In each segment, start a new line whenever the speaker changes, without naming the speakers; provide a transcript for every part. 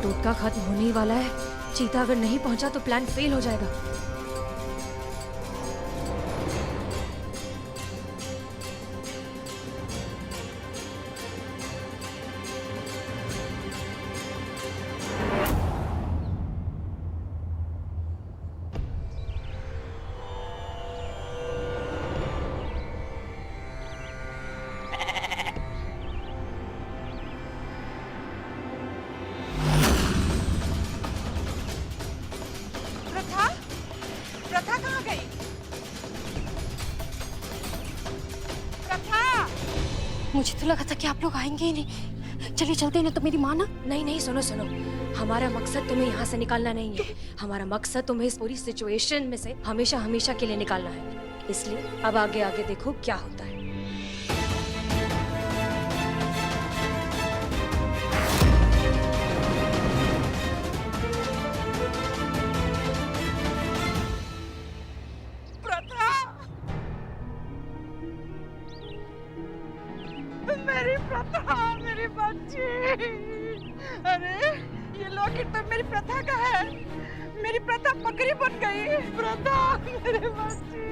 टोटका खत्म होने ही वाला है। चीता अगर नहीं पहुंचा तो प्लान फेल हो जाएगा।
प्रथा कहाँ गई? प्रथा!
मुझे तो लगा था कि आप लोग आएंगे ही नहीं। चलिए चलते हैं, ना तो मेरी माँ ना। नहीं, सुनो सुनो, हमारा मकसद तुम्हें यहाँ से निकालना नहीं है। हमारा मकसद तुम्हें इस पूरी सिचुएशन में से हमेशा हमेशा के लिए निकालना है। इसलिए अब आगे आगे देखो क्या होता है।
मेरी प्रथा, मेरी बच्ची। अरे ये लॉकेट तो मेरी प्रथा का है। मेरी प्रथा बकरी बन गई। प्रथा, मेरी बच्ची।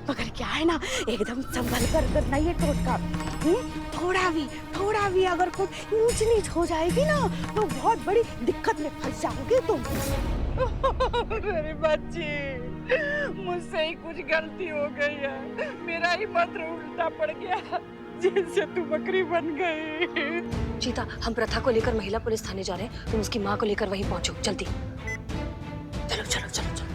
मगर क्या है ना, एकदम संभल कर करना ये टोटका। थोड़ा भी अगर कुछ ऊंच नीच हो जाएगी ना तो बहुत बड़ी दिक्कत में फंस जाओगे तुम।
मेरी बच्ची, मुझसे ही कुछ गलती हो गई है। मेरा ही मंत्र उल्टा पड़ गया जिससे तू बकरी बन गई।
चीता, हम प्रथा को लेकर महिला पुलिस थाने जा रहे हैं। तुम उसकी माँ को लेकर वहीं पहुंचो, जल्दी। चलो चलो चलो चलो।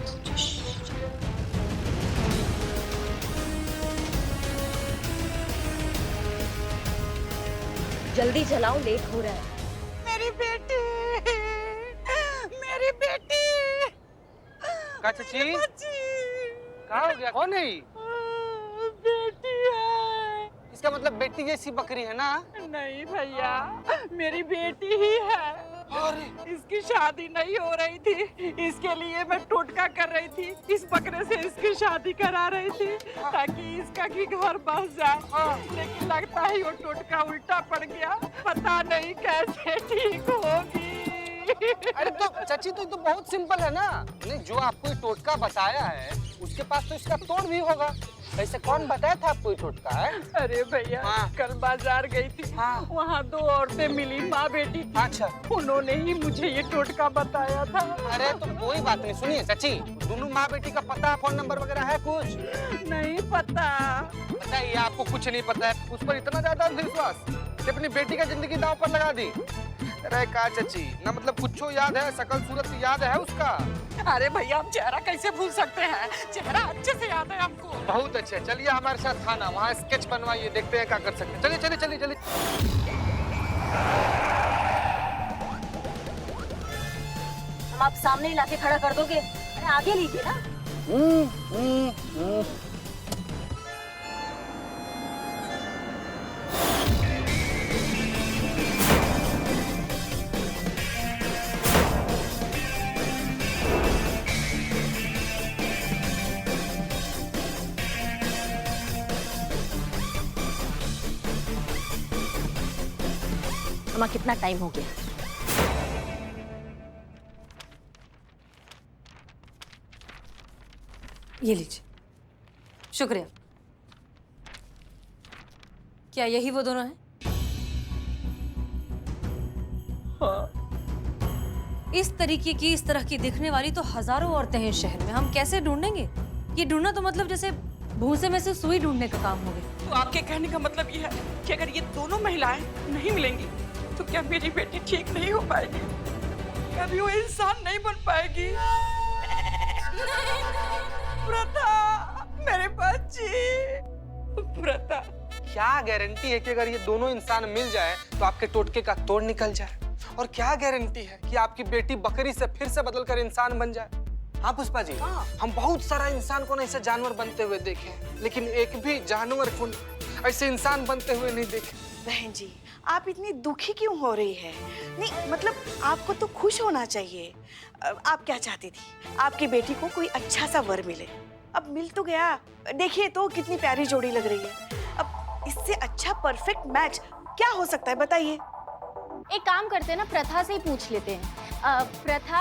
जल्दी चलाओ, लेट हो रहा है।
मेरी बेटी, मेरी बेटी।
का चाची? क्या हो गया? कौन है ये?
बेटी है।
इसका मतलब बेटी जैसी बकरी है ना?
नहीं भैया, मेरी बेटी ही है। इसकी शादी नहीं हो रही थी, इसके लिए मैं टोटका कर रही थी। इस बकरे से इसकी शादी करा रही थी ताकि इसका की घर बस जाए। लेकिन लगता है वो टोटका उल्टा पड़ गया। पता नहीं कैसे ठीक होगी।
अरे तो चाची, तो बहुत सिंपल है ना। नहीं, जो आपको ये टोटका बताया है उसके पास तो इसका तोड़ भी होगा। वैसे कौन बताया था आपको ये टोटका है?
अरे भैया, कल बाजार गई थी। वहाँ दो औरतें मिली, माँ बेटी थी।
अच्छा,
उन्होंने ही मुझे ये टोटका बताया था।
अरे तो कोई बात नहीं। सुनिए चाची, दोनों माँ बेटी का पता, फोन नंबर वगैरह है कुछ?
नहीं पता।
बताइए, आपको कुछ नहीं पता है? उस पर इतना ज्यादा विश्वास कि अपनी बेटी का जिंदगी दांव पर लगा दी। अरे का चाची, ना मतलब कुछ याद है? शकल सूरत याद है उसका?
अरे भैया, हम चेहरा कैसे भूल सकते हैं? चेहरा अच्छे से याद है हमको।
बहुत अच्छे। चलिए हमारे साथ थाना, वहाँ स्केच बनवाइए, देखते हैं क्या कर सकते हैं। चलिए चलिए चलिए चलिए।
हम आप सामने ही लाके खड़ा कर दोगे? अरे आगे लीजिए ना।
अम्मा, कितना टाइम हो गया?
ये लीजिए। शुक्रिया। क्या यही वो दोनों हैं?
हाँ।
इस तरीके की, इस तरह की दिखने वाली तो हजारों औरतें हैं इस शहर में। हम कैसे ढूंढेंगे? ये ढूंढना तो मतलब जैसे भूसे में से सुई ढूंढने का काम हो गया।
तो आपके कहने का मतलब ये है कि अगर ये दोनों महिलाएं नहीं मिलेंगी तो क्या मेरी बेटी ठीक नहीं हो पाएगी? कभी वो इंसान नहीं बन पाएगी? प्रथा, मेरे बच्ची। प्रथा,
क्या गारंटी है कि अगर ये दोनों इंसान मिल जाए तो आपके टोटके का तोड़ निकल जाए? और क्या गारंटी है कि आपकी बेटी बकरी से फिर से बदलकर इंसान बन जाए? हाँ पुष्पा जी, हम बहुत सारा इंसान को ऐसे जानवर बनते हुए देखे हैं, लेकिन एक भी जानवर को ऐसे इंसान बनते हुए नहीं देखे।
बहन जी, आप इतनी दुखी क्यों हो रही है? नहीं मतलब आपको तो खुश होना चाहिए। आप क्या चाहती थी? आपकी बेटी को कोई अच्छा सा वर मिले। अब मिल तो गया। देखिए तो कितनी प्यारी जोड़ी लग रही है। अब इससे अच्छा परफेक्ट मैच क्या हो सकता है, बताइए?
एक काम करते हैं ना, प्रथा से ही पूछ लेते हैं। Pratha,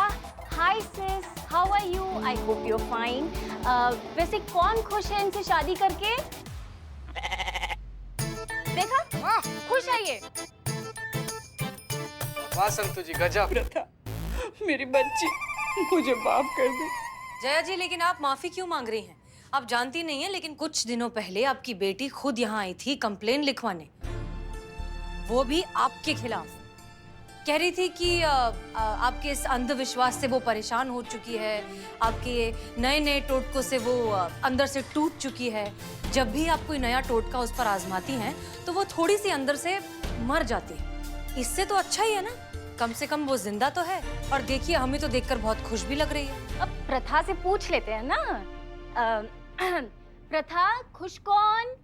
hi sis, how are you? I hope you are fine. वैसे कौन खुश है इनसे शादी करके? देखा, खुश है ये।
वाह संतु जी, गजब।
प्रथा, मेरी बच्ची, मुझे माफ कर दे।
जया जी, लेकिन आप माफी क्यों मांग रही हैं? आप जानती नहीं है, लेकिन कुछ दिनों पहले आपकी बेटी खुद यहाँ आई थी कंप्लेन लिखवाने, वो भी आपके खिलाफ। कह रही थी कि आपके इस अंधविश्वास से वो परेशान हो चुकी है, आपके नए नए टोटकों से वो अंदर से टूट चुकी है। जब भी आप कोई नया टोटका उस पर आजमाती हैं, तो वो थोड़ी सी अंदर से मर जाती है। इससे तो अच्छा ही है ना, कम से कम वो जिंदा तो है। और देखिए, हमें तो देखकर बहुत खुश भी लग रही है।
अब प्रथा से पूछ लेते हैं ना। प्रथा, खुश कौन?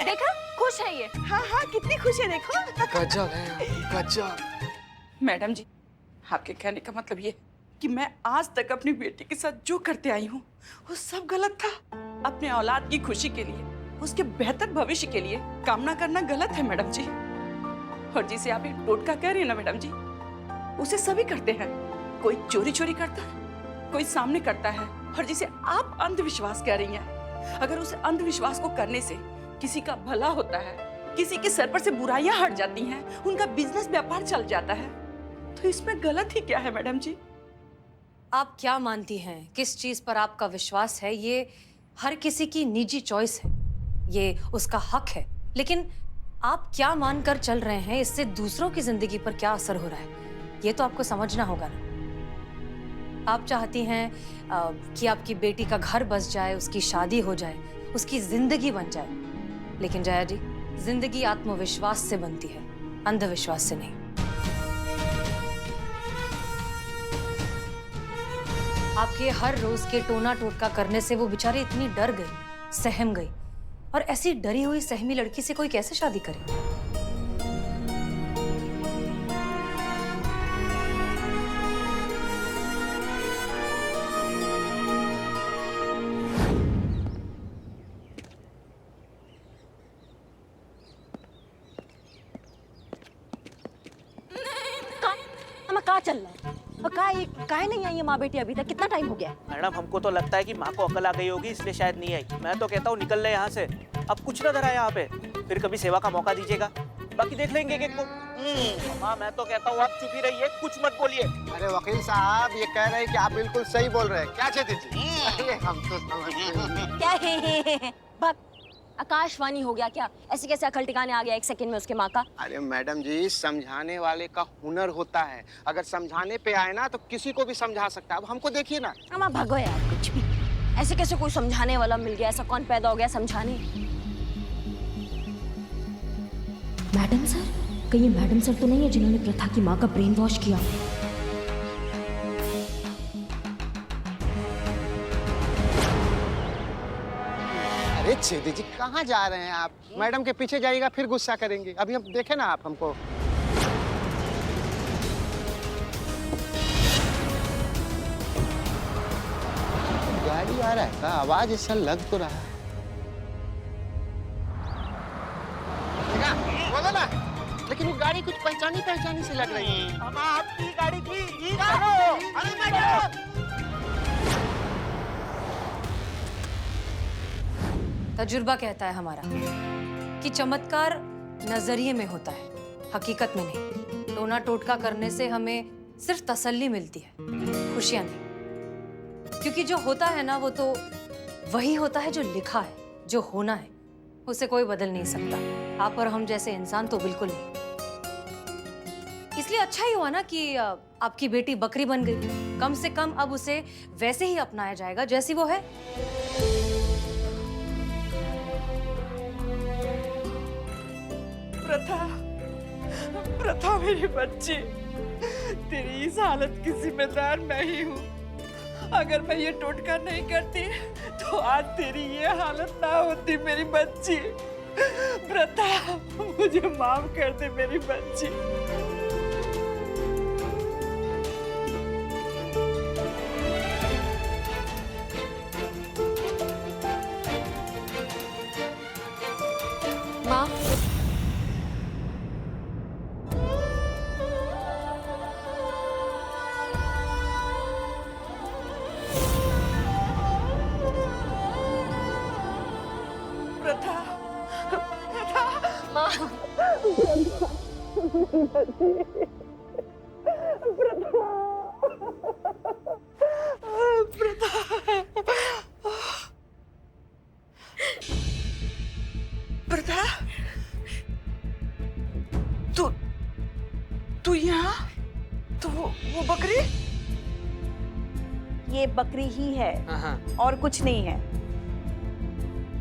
देखा, खुश है ये।
हाँ हाँ, कितनी खुश है देखो।
गजब है, गजब।
मैडम जी, आपके कहने का मतलब ये कि मैं आज तक अपनी बेटी के साथ जो करते आई हूँ वो सब गलत था। अपने औलाद की खुशी के लिए, उसके बेहतर भविष्य के लिए कामना करना गलत है मैडम जी। और जिसे आप एक टोटका कह रही हैं ना मैडम जी, उसे सभी करते हैं। कोई चोरी चोरी करता है, कोई सामने करता है। और जिसे आप अंधविश्वास कह रही हैं, अगर उस अंधविश्वास को करने से किसी का भला होता है, किसी के सर पर से बुराइयां हट जाती हैं, उनका बिजनेस व्यापार चल जाता है, तो इसमें गलत ही क्या है मैडम जी?
आप क्या मानती हैं, किस चीज पर आपका विश्वास है, ये हर किसी की निजी चॉइस है, ये उसका हक है। लेकिन आप क्या मानकर चल रहे हैं, इससे दूसरों की जिंदगी पर क्या असर हो रहा है, ये तो आपको समझना होगा ना। आप चाहती हैं कि आपकी बेटी का घर बस जाए, उसकी शादी हो जाए, उसकी जिंदगी बन जाए। लेकिन जया जी, जिंदगी आत्मविश्वास से बनती है, अंधविश्वास से नहीं। आपके हर रोज के टोना टोटका करने से वो बेचारी इतनी डर गई, सहम गई। और ऐसी डरी हुई सहमी लड़की से कोई कैसे शादी करे?
कहाँ चल रहा है? और काहे नहीं आई है माँ बेटी अभी तक? कितना टाइम हो गया है?
मैडम, हमको तो लगता है कि माँ को अकल आ गई होगी, इसलिए शायद नहीं आई। मैं तो कहता हूँ निकल ले यहाँ से, अब कुछ ना धरा यहाँ पे, फिर कभी सेवा का मौका दीजिएगा, बाकी देख लेंगे एक को। माँ, मैं तो कहता हूँ आप चुप ही रहिए, कुछ मत बोलिए।
अरे वकील साहब, ये कह रहे हैं कि आप बिल्कुल सही बोल रहे हैं। क्या चाहते थे? अरे हम तो समझते
क्या है? बक, आकाशवाणी हो गया क्या? ऐसे कैसे अकल टिकाने आ गया एक सेकंड में उसके माँ का?
अरे मैडम जी, समझाने वाले का हुनर होता है। अगर समझाने पे आए ना तो किसी को भी समझा सकता है। अब हमको देखिए ना।
अम्मा भगो यार, कुछ भी। ऐसे कैसे कोई समझाने वाला मिल गया? ऐसा कौन पैदा हो गया समझाने?
मैडम सर, कहीं ये मैडम सर तो नहीं है जिन्होंने प्रथा की माँ का ब्रेन वॉश किया?
अरे छेदी जी, कहाँ जा रहे हैं आप? मैडम के पीछे जाइएगा, फिर गुस्सा करेंगे। अभी हम देखे ना आप हमको। गाड़ी आ रहा है का? आवाज ऐसा लग तो रहा है। बोलो ना, लेकिन वो गाड़ी कुछ पहचानी पहचानी से लग रही है।
हम आपकी गाड़ी की ही अरे मैडम!
तजुर्बा कहता है हमारा कि चमत्कार नजरिए में होता है, हकीकत में नहीं। टोना टोटका करने से हमें सिर्फ तसल्ली मिलती है, खुशियां नहीं। क्योंकि जो होता है ना, वो तो वही होता है जो लिखा है, जो होना है उसे कोई बदल नहीं सकता। आप और हम जैसे इंसान तो बिल्कुल नहीं। इसलिए अच्छा ही हुआ ना कि आपकी बेटी बकरी बन गई। कम से कम अब उसे वैसे ही अपनाया जाएगा जैसी वो है।
प्रथा, प्रथा मेरी बच्ची, तेरी इस हालत की जिम्मेदार मैं ही हूँ। अगर मैं ये टोटका नहीं करती तो आज तेरी ये हालत ना होती मेरी बच्ची। प्रथा, मुझे माफ कर दे मेरी बच्ची।
प्रथा, प्रथा, तू यहाँ? तो वो बकरी? ये बकरी ही है और कुछ नहीं है।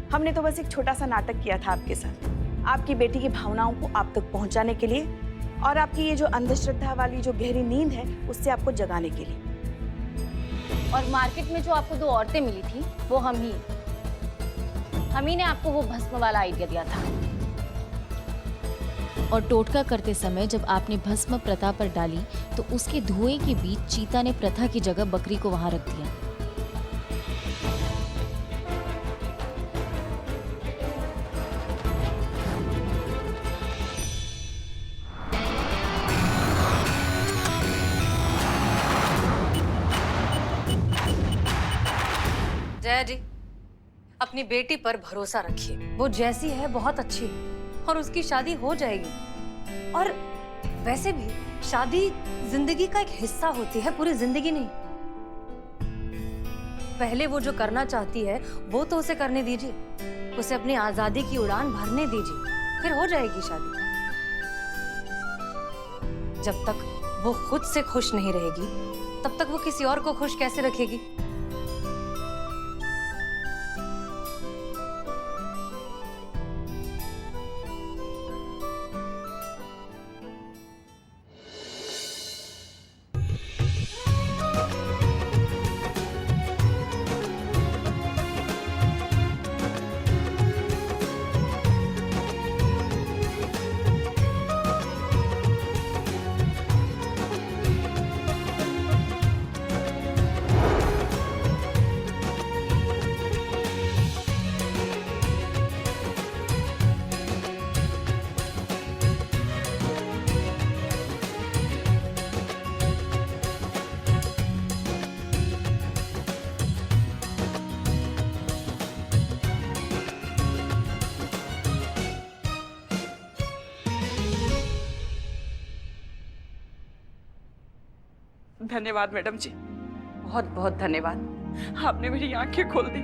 हमने तो बस एक छोटा सा नाटक किया था आपके साथ, आपकी बेटी की भावनाओं को आप तक पहुंचाने के लिए और आपकी ये जो अंधश्रद्धा वाली जो गहरी नींद है उससे आपको जगाने के लिए।
और मार्केट में जो आपको 2 औरतें मिली थी वो हम ही ने आपको वो भस्म वाला आइडिया दिया था।
और टोटका करते समय जब आपने भस्म प्रथा पर डाली तो उसके धुएं के बीच चीता ने प्रथा की जगह बकरी को वहां रख दिया।
जया जी, अपनी बेटी पर भरोसा रखिए। वो जैसी है बहुत अच्छी है और उसकी शादी हो जाएगी। और वैसे भी शादी जिंदगी का एक हिस्सा होती है, पूरी जिंदगी नहीं। पहले वो जो करना चाहती है वो तो उसे करने दीजिए, उसे अपनी आजादी की उड़ान भरने दीजिए, फिर हो जाएगी शादी। जब तक वो खुद से खुश नहीं रहेगी तब तक वो किसी और को खुश कैसे रखेगी?
धन्यवाद मैडम जी, बहुत बहुत धन्यवाद, आपने मेरी आंखें खोल दी।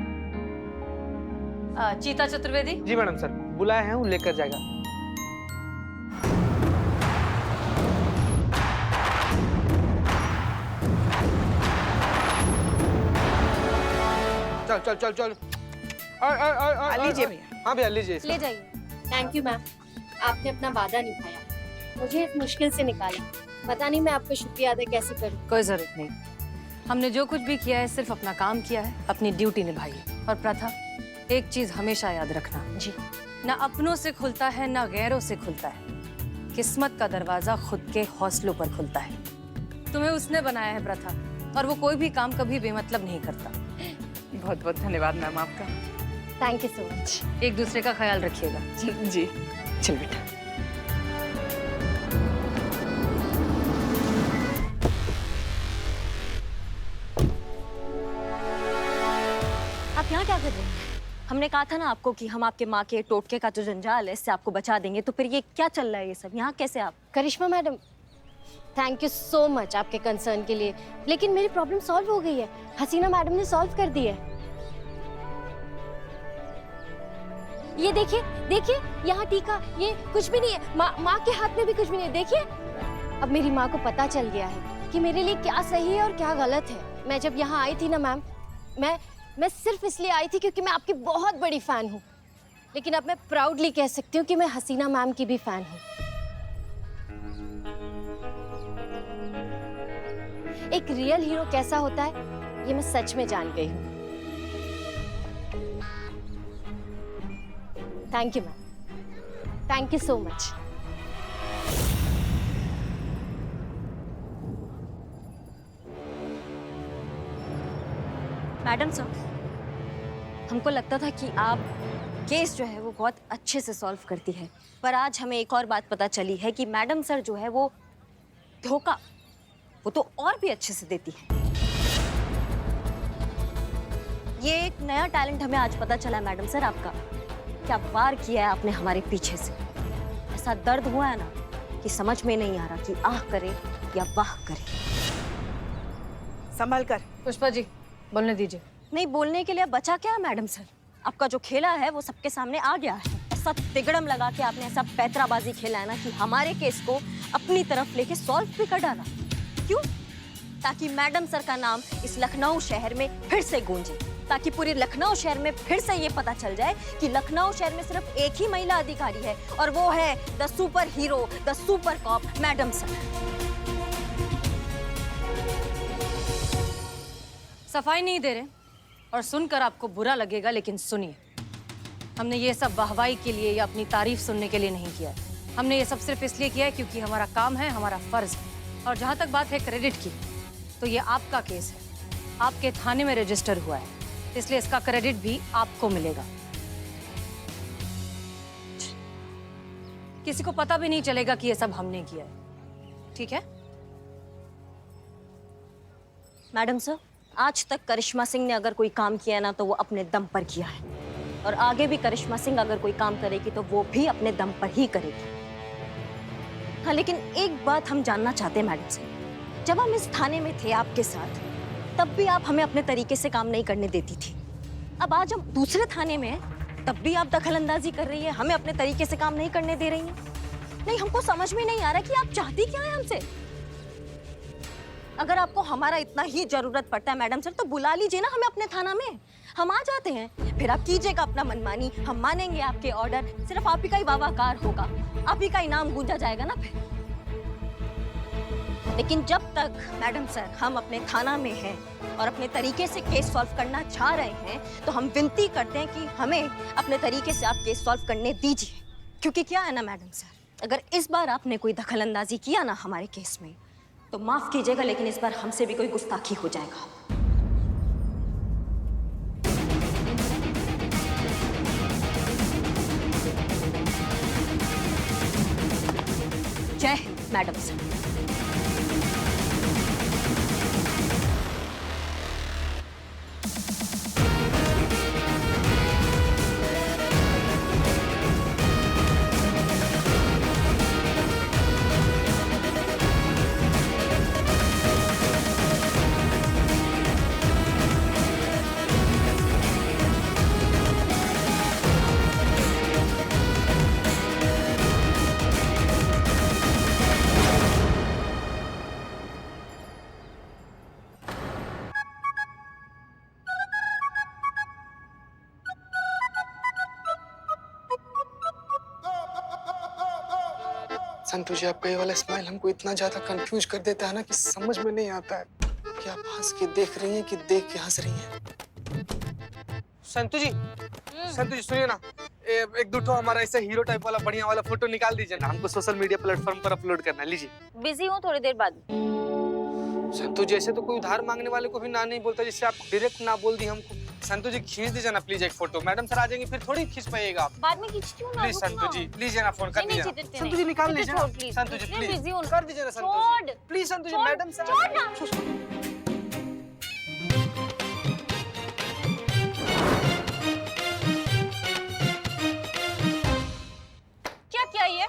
चीता चतुर्वेदी।
जी मैडम सर, बुलाए हैं, वो लेकर जाएगा। चल चल चल चल।
लीजिए भैया।
हाँ भैया लीजिए।
ले जाइए।
थैंक यू मैम, आपने अपना वादा निभाया, मुझे इस मुश्किल से निकाला। पता नहीं मैं आपका शुक्रिया अदा कैसे करूं।
कोई जरूरत नहीं, हमने जो कुछ भी किया है सिर्फ अपना काम किया है, अपनी ड्यूटी निभाई है। और प्रथा, एक चीज हमेशा याद रखना जी, ना अपनों से खुलता है ना गैरों से खुलता है, किस्मत का दरवाजा खुद के हौसलों पर खुलता है। तुम्हें उसने बनाया है प्रथा, और वो कोई भी काम कभी बेमतलब नहीं करता।
बहुत बहुत धन्यवाद मैम आपका।
Thank you so much.
एक दूसरे का ख्याल रखिएगा।
जी चल बेटा।
आप यहाँ क्या कर रहे हैं? हमने कहा था ना आपको कि हम आपके माँ के टोटके का जो जंजाल है इससे आपको बचा देंगे, तो फिर ये क्या चल रहा है ये सब? यहाँ कैसे आप?
Karishma madam, thank you so much आपके कंसर्न के लिए, लेकिन मेरी प्रॉब्लम सॉल्व हो गई है। हसीना मैडम ने सॉल्व कर दी है। ये देखिए देखिए, यहाँ टीका, ये कुछ भी नहीं है। माँ के हाथ में भी कुछ भी नहीं है, देखिए। अब मेरी माँ को पता चल गया है कि मेरे लिए क्या सही है और क्या गलत है। मैं जब यहाँ आई थी ना मैम, मैं सिर्फ इसलिए आई थी क्योंकि मैं आपकी बहुत बड़ी फैन हूँ, लेकिन अब मैं प्राउडली कह सकती हूँ कि मैं हसीना मैम की भी फैन हूँ। एक रियल हीरो कैसा होता है ये मैं सच में जान गई हूँ। Thank you ma'am, thank you so much.
Madam sir, हमको लगता था कि आप केस जो है वो बहुत अच्छे से सॉल्व करती है, पर आज हमें एक और बात पता चली है कि मैडम सर जो है वो धोखा वो तो और भी अच्छे से देती है। ये एक नया टैलेंट हमें आज पता चला मैडम सर आपका। क्या वार किया है आपने हमारे पीछे से। ऐसा दर्द हुआ है ना कि समझ में नहीं आ रहा कि आह करे या वाह करे।
संभल कर।
पुष्पा जी बोलने दीजिए।
नहीं बोलने के लिए बचा क्या है मैडम सर? आपका जो खेला है वो सबके सामने आ गया है। ऐसा तिगड़म लगा के आपने ऐसा पैतराबाजी खेला है ना कि हमारे केस को अपनी तरफ लेके सॉल्व भी कर डाला। क्यों? ताकि मैडम सर का नाम इस लखनऊ शहर में फिर से गूंजे, ताकि पूरे लखनऊ शहर में फिर से ये पता चल जाए कि लखनऊ शहर में सिर्फ एक ही महिला अधिकारी है और वो है the super hero, the super cop madam sir.
सफाई नहीं दे रहे और सुनकर आपको बुरा लगेगा, लेकिन सुनिए, हमने ये सब वाहवाही के लिए या अपनी तारीफ सुनने के लिए नहीं किया है। हमने ये सब सिर्फ इसलिए किया है क्योंकि हमारा काम है, हमारा फर्ज है। और जहाँ तक बात है क्रेडिट की, तो ये आपका केस है, आपके थाने में रजिस्टर हुआ है, इसलिए इसका क्रेडिट भी आपको मिलेगा। किसी को पता भी नहीं चलेगा कि ये सब हमने किया है, ठीक है?
मैडम सर, आज तक करिश्मा सिंह ने अगर कोई काम किया ना तो वो अपने दम पर किया है, और आगे भी करिश्मा सिंह अगर कोई काम करेगी तो वो भी अपने दम पर ही करेगी। हाँ, लेकिन एक बात हम जानना चाहते हैं मैडम सर, जब हम इस थाने में थे आपके साथ, तब भी आप हमें अपने तरीके से काम नहीं करने देती थी। अब आज हम दूसरे थाने में हैं, तब भी आप दखलंदाजी कर रही है, हमें अपने तरीके से काम नहीं करने दे रही हैं। नहीं, हमको समझ में नहीं आ रहा कि आप चाहती क्या है हमसे। अगर आपको हमारा इतना ही जरूरत पड़ता है मैडम सर, तो बुला लीजिए ना हमें अपने थाना में, हम आ जाते हैं। फिर आप कीजिएगा अपना मनमानी, हम मानेंगे आपके ऑर्डर, सिर्फ आप ही का ही वाहवाकार होगा, आप ही का ही नाम गूंजा जाएगा ना फिर। लेकिन जब तक मैडम सर हम अपने थाना में हैं और अपने तरीके से केस सॉल्व करना चाह रहे हैं, तो हम विनती करते हैं कि हमें अपने तरीके से आप केस सॉल्व करने दीजिए। क्योंकि क्या है ना मैडम सर, अगर इस बार आपने कोई दखलंदाजी किया ना हमारे केस में, तो माफ कीजिएगा लेकिन इस बार हमसे भी कोई गुस्ताखी हो जाएगा। जय हिंद मैडम सर।
संतोष जी, आपका ये वाला स्माइल हमको इतना ज्यादा कंफ्यूज कर देता है ना कि समझ में नहीं आता है कि आप हंस के देख रही हैं कि देख के हंस रही हैं। संतोष जी सुनिए ना, एक दो ठो हमारा ऐसे हीरो टाइप वाला बढ़िया वाला फोटो निकाल दीजिए ना, हमको सोशल मीडिया प्लेटफॉर्म पर अपलोड करना है। लीजिए।
बिजी हूँ, थोड़ी देर बाद।
संतोष जी, ऐसे तो कोई उधार मांगने वाले को भी ना नहीं बोलता, जिससे आप डायरेक्ट ना बोल दी हमको। संतोष जी खींच दीजिए ना प्लीज एक फोटो, मैडम सर आ जाएंगे फिर थोड़ी खींच पाइएगा आप।
बाद में खींचती हूँ ना।
प्लीज संतोष जी लीजिए ना फोन, कर दीजिए। संतोष जी निकाल लीजिए ना। संतोष जी प्लीज कर दीजिए ना Santosh ji. Please Santosh ji, madam sir.
क्या किया ये?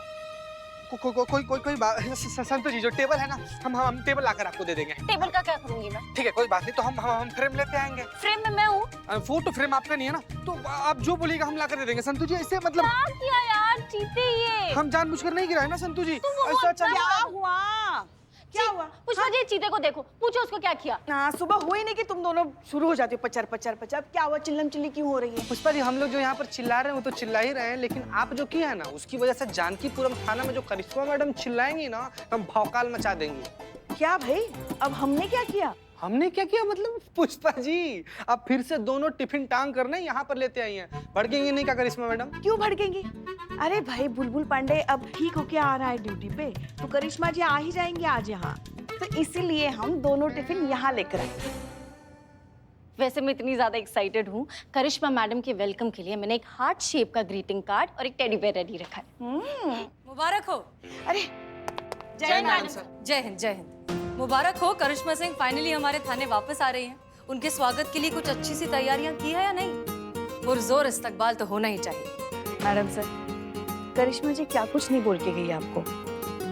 कोई बात। संतोष जी, जो टेबल है ना, हम टेबल लाकर आपको दे देंगे।
टेबल का क्या करूंगी मैं?
ठीक है, कोई बात नहीं, तो हम फ्रेम लेते आएंगे।
फ्रेम में मैं हूँ।
फोटो फ्रेम आपका नहीं है ना, तो आप जो बोलिएगा हम लाकर दे देंगे। संतोष जी ऐसे मतलब
क्या किया यार, चीते ये।
हम जानबूझकर नहीं गिराए ना संतोष जी।
ऐसा क्या हुआ? क्या हुआ?
पुष्पा जी, चीते को देखो, पूछो उसको क्या किया।
ना सुबह हुई नहीं कि तुम दोनों शुरू हो जाते हो पचर पचर पचर। क्या हुआ? चिल्लम चिल्ली क्यों हो रही है?
पुष्पा जी, हम लोग जो यहाँ पर चिल्ला रहे हैं वो तो चिल्ला ही रहे हैं, लेकिन आप जो किया है ना, उसकी वजह से जानकीपुरम थाना में जो करिश्मा मैडम चिल्लाएंगी ना, हम भौकाल मचा देंगे।
क्या भाई, अब हमने क्या किया?
हमने क्या किया मतलब? पुष्पा जी, अब फिर से दोनों टिफिन टांग करने यहाँ पर लेते आई हैं। भड़केंगे नहीं क्या करिश्मा मैडम?
क्यों भड़केंगी? अरे भाई, बुलबुल पांडे अब ठीक होके आ रहा है ड्यूटी पे, तो करिश्मा जी आ ही जाएंगे आज यहाँ, तो इसीलिए हम दोनों टिफिन यहाँ लेकर आए।
वैसे मैं इतनी ज्यादा एक्साइटेड हूँ, करिश्मा मैडम के वेलकम के लिए मैंने एक हार्ट शेप का ग्रीटिंग कार्ड और एक टेडी बेयर रेडी रखा है।
मुबारक हो।
अरे
जय मैडम सर।
जय हिंद, जय हिंद। मुबारक हो, करिश्मा सिंह फाइनली हमारे थाने वापस आ रही हैं। उनके स्वागत के लिए कुछ अच्छी सी तैयारियां की है या नहीं? पुरजोर इस्तकबाल तो होना ही चाहिए।
मैडम सर, करिश्मा जी क्या कुछ नहीं बोल के गई आपको,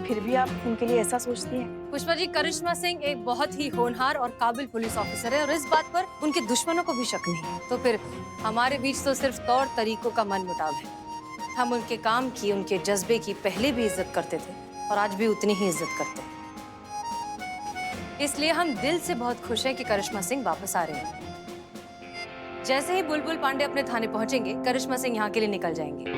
फिर भी आप उनके लिए ऐसा सोचती हैं?
पुष्पा जी, करिश्मा सिंह एक बहुत ही होनहार और काबिल पुलिस ऑफिसर है और इस बात पर उनके दुश्मनों को भी शक नहीं। तो फिर हमारे बीच तो सिर्फ तौर तरीकों का मनमुटाव है। हम उनके काम की, उनके जज्बे की पहले भी इज्जत करते थे और आज भी उतनी ही इज्जत करते हैं। इसलिए हम दिल से बहुत खुश हैं कि करिश्मा सिंह वापस आ रहे हैं। जैसे ही बुलबुल पांडे अपने थाने पहुंचेंगे, करिश्मा सिंह यहाँ के लिए निकल जाएंगे।